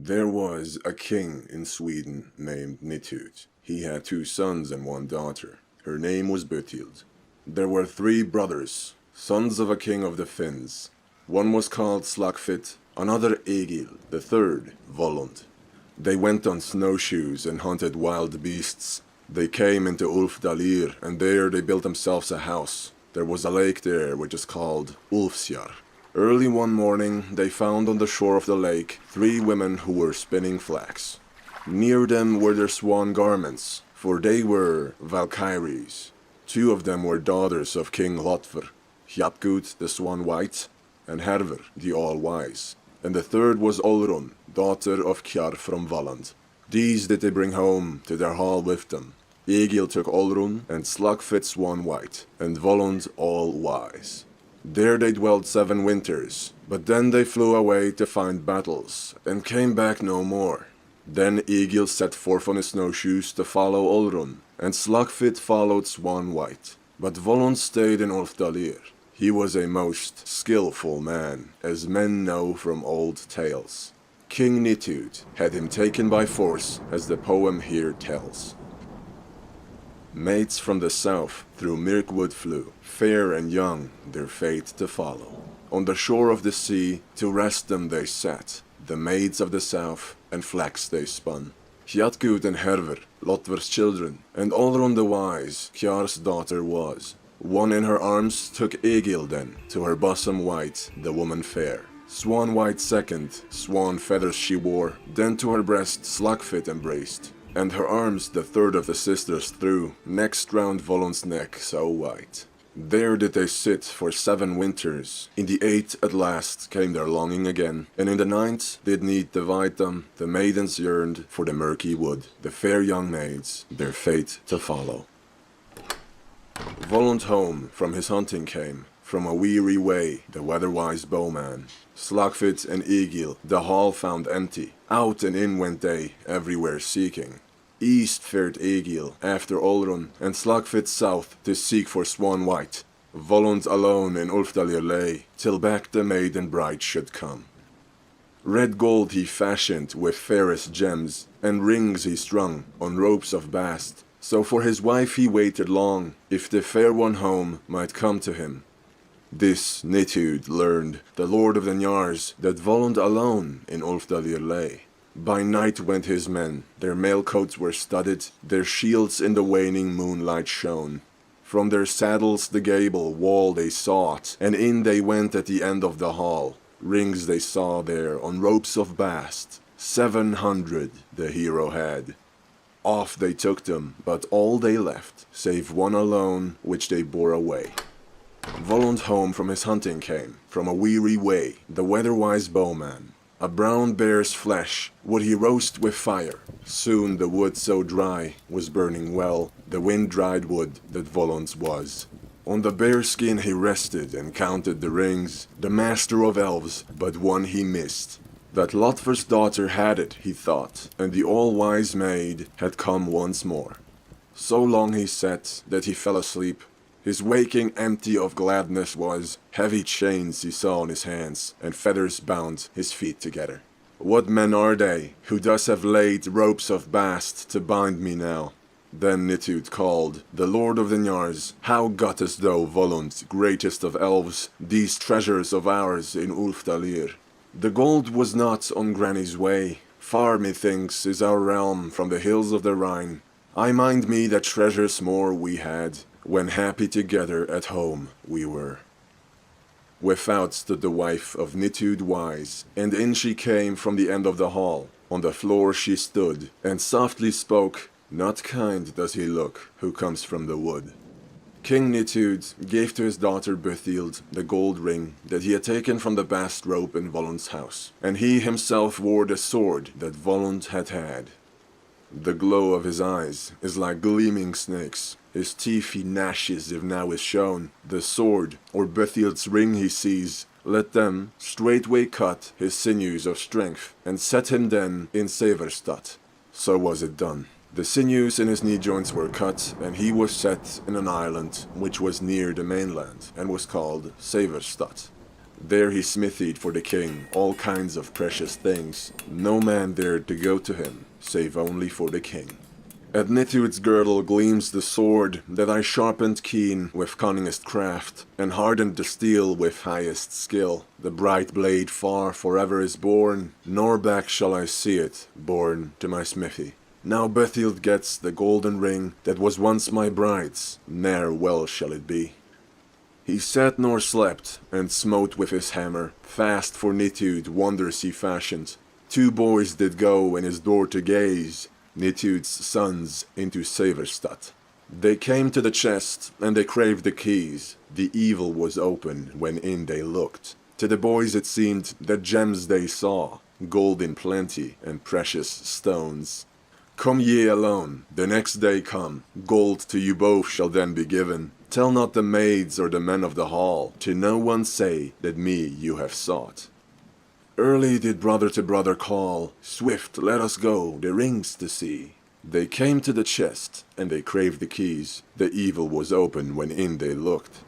There was a king in Sweden named Nitut. He had 2 sons and 1 daughter. Her name was Bertild. There were 3 brothers, sons of a king of the Finns. One was called Slagfit, another Egil, the third Volund. They went on snowshoes and hunted wild beasts. They came into Ulfdalir, and there they built themselves a house. There was a lake there which is called Ulfsjar. Early one morning, they found on the shore of the lake 3 women who were spinning flax. Near them were their swan garments, for they were Valkyries. 2 of them were daughters of King Hlotver, Hjapgud the Swan White, and Herver the All-Wise. And the third was Olrun, daughter of Kjar from Valand. These did they bring home to their hall with them. Egil took Olrun, and Slagfit Swan White, and Volund All-Wise. There they dwelt 7 winters, but then they flew away to find battles, and came back no more. Then Egil set forth on his snowshoes to follow Olrun, and Slagfit followed Swan White. But Volund stayed in Ulfdalir. He was a most skillful man, as men know from old tales. King Nitut had him taken by force, as the poem here tells. Maids from the south through Mirkwood flew, fair and young, their fate to follow. On the shore of the sea, to rest them they sat, the maids of the south, and flax they spun. Hjatgud and Herver, Lotver's children, and Olrun the Wise, Kjar's daughter was. One in her arms took Egil then, to her bosom white, the woman fair. Swan White second, swan feathers she wore, then to her breast Slagfit embraced. And her arms the third of the sisters threw, next round Volund's neck so white. There did they sit for 7 winters. In the 8th at last came their longing again, and in the 9th did need divide them. The maidens yearned for the murky wood, the fair young maids, their fate to follow. Volund home from his hunting came, from a weary way, the weather-wise bowman. Slagfit and Egil the hall found empty. Out and in went they, everywhere seeking. East fared Egil after Olrun, and Slagfit south to seek for Swan White. Volund alone in Ulfdalir lay, till back the maiden bride should come. Red gold he fashioned with fairest gems, and rings he strung on ropes of bast. So for his wife he waited long, if the fair one home might come to him. This Nitut learned, the lord of the Njars, that Volund alone in Ulfdalir lay. By night went his men, their mail coats were studded, their shields in the waning moonlight shone. From their saddles the gable wall they sought, and in they went at the end of the hall. Rings they saw there on ropes of bast, 700 the hero had. Off they took them, but all they left, save one alone, which they bore away. Volund home from his hunting came, from a weary way, the weather-wise bowman. A brown bear's flesh would he roast with fire. Soon the wood so dry was burning well, the wind-dried wood that Volund's was. On the bear skin he rested and counted the rings, the master of elves, but one he missed. That Lotver's daughter had it, he thought, and the all-wise maid had come once more. So long he sat that he fell asleep. His waking empty of gladness was, heavy chains he saw on his hands, and fetters bound his feet together. What men are they, who thus have laid ropes of bast to bind me now? Then Nitut called, the lord of the Njars, how gottest thou, Volund, greatest of elves, these treasures of ours in Ulfdalir? The gold was not on Granny's way. Far, methinks, is our realm from the hills of the Rhine. I mind me that treasures more we had, when happy together at home we were. Without stood the wife of Nitut Wise, and in she came from the end of the hall. On the floor she stood, and softly spoke, not kind does he look, who comes from the wood. King Nitut gave to his daughter Berthild the gold ring that he had taken from the bast rope in Volund's house, and he himself wore the sword that Volund had had. The glow of his eyes is like gleaming snakes, his teeth he gnashes if now is shown. The sword, or Berthild's ring he sees, let them straightway cut his sinews of strength, and set him then in Severstad. So was it done. The sinews in his knee joints were cut, and he was set in an island which was near the mainland, and was called Severstad. There he smithied for the king all kinds of precious things. No man dared to go to him, save only for the king. At Nithud's girdle gleams the sword that I sharpened keen with cunningest craft, and hardened the steel with highest skill. The bright blade far forever is borne, nor back shall I see it, borne to my smithy. Now Bethild gets the golden ring that was once my bride's, ne'er well shall it be. He sat nor slept, and smote with his hammer, fast for Nithud wonders he fashioned. 2 boys did go in his door to gaze, Nithud's sons into Severstadt. They came to the chest, and they craved the keys. The evil was open when in they looked. To the boys it seemed that gems they saw, gold in plenty, and precious stones. Come ye alone, the next day come, gold to you both shall then be given. Tell not the maids or the men of the hall, to no one say that me you have sought. Early did brother to brother call, swift let us go, the rings to see. They came to the chest, and they craved the keys. The evil was open when in they looked.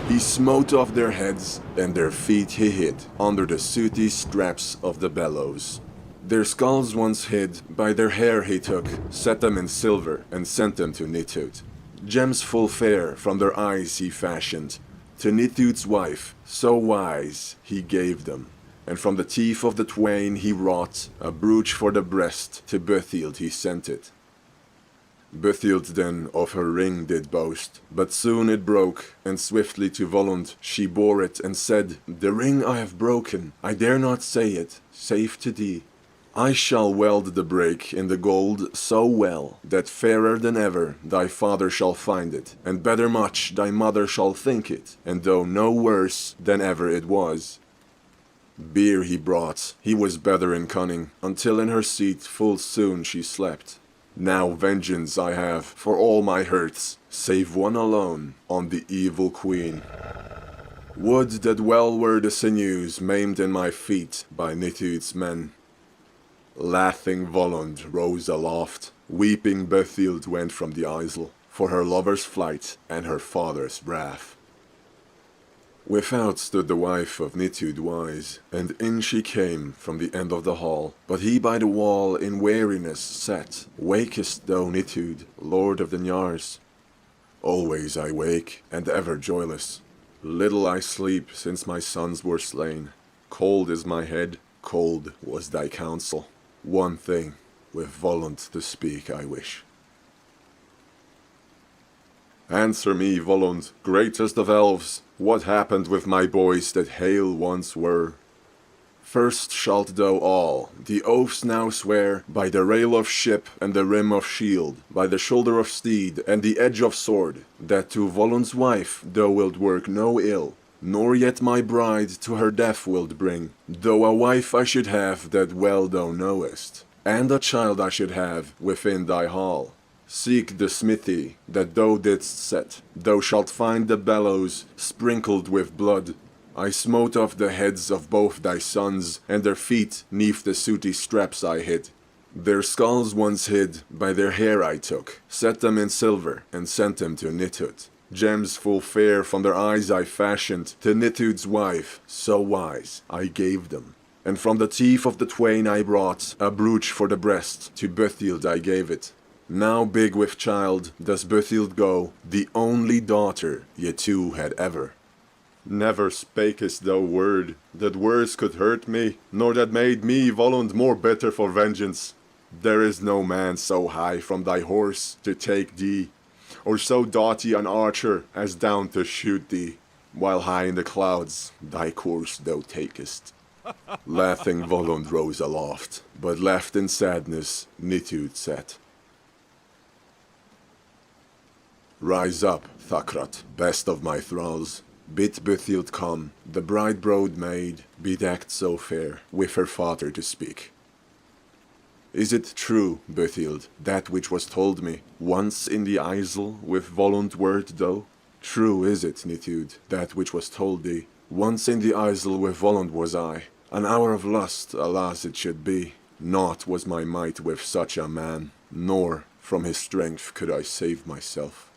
He smote off their heads, and their feet he hid under the sooty straps of the bellows. Their skulls once hid, by their hair he took, set them in silver, and sent them to Nithud. Gems full fair from their eyes he fashioned. To Nithud's wife, so wise, he gave them. And from the teeth of the twain he wrought a brooch for the breast, to Bethild he sent it. Bethild then of her ring did boast, but soon it broke, and swiftly to Volund she bore it, and said, The ring I have broken, I dare not say it, save to thee. I shall weld the break in the gold so well, that fairer than ever thy father shall find it, and better much thy mother shall think it, and though no worse than ever it was. Beer he brought, he was better in cunning, until in her seat full soon she slept. Now vengeance I have for all my hurts, save one alone, on the evil queen. Would that well were the sinews maimed in my feet by Nithud's men. Laughing Volund rose aloft, weeping Bethild went from the Isle, for her lover's flight and her father's wrath. Without stood the wife of Nithud wise, and in she came from the end of the hall. But he by the wall in weariness sat. Wakest thou, Nithud, lord of the Njars? Always I wake, and ever joyless. Little I sleep since my sons were slain. Cold is my head, cold was thy counsel. One thing, with Volund to speak I wish. Answer me, Volund, greatest of elves, what happened with my boys that hale once were? First shalt thou all the oaths now swear, by the rail of ship and the rim of shield, by the shoulder of steed and the edge of sword, that to Volund's wife thou wilt work no ill, nor yet my bride to her death wilt bring, though a wife I should have that well thou knowest, and a child I should have within thy hall. Seek the smithy that thou didst set, thou shalt find the bellows sprinkled with blood. I smote off the heads of both thy sons, and their feet 'neath the sooty straps I hid. Their skulls once hid, by their hair I took, set them in silver, and sent them to Nithud. Gems full fair from their eyes I fashioned, to Nithud's wife, so wise, I gave them. And from the teeth of the twain I brought a brooch for the breast, to Bethild I gave it. Now big with child does Bethild go, the only daughter ye two had ever. Never spakest thou word, that words could hurt me, nor that made me Volund more bitter for vengeance. There is no man so high from thy horse to take thee, or so doughty an archer as down to shoot thee, while high in the clouds thy course thou takest. Laughing Volund rose aloft, but left in sadness Nithud sat. Rise up, Thakrat, best of my thralls. Bid Bethild come, the bride-broad maid, bedecked so fair, with her father to speak. Is it true, Bethild, that which was told me, once in the Isle with Volund word thou? True is it, Nithud, that which was told thee, once in the Isle with Volund was I. An hour of lust, alas it should be. Naught was my might with such a man, nor from his strength could I save myself.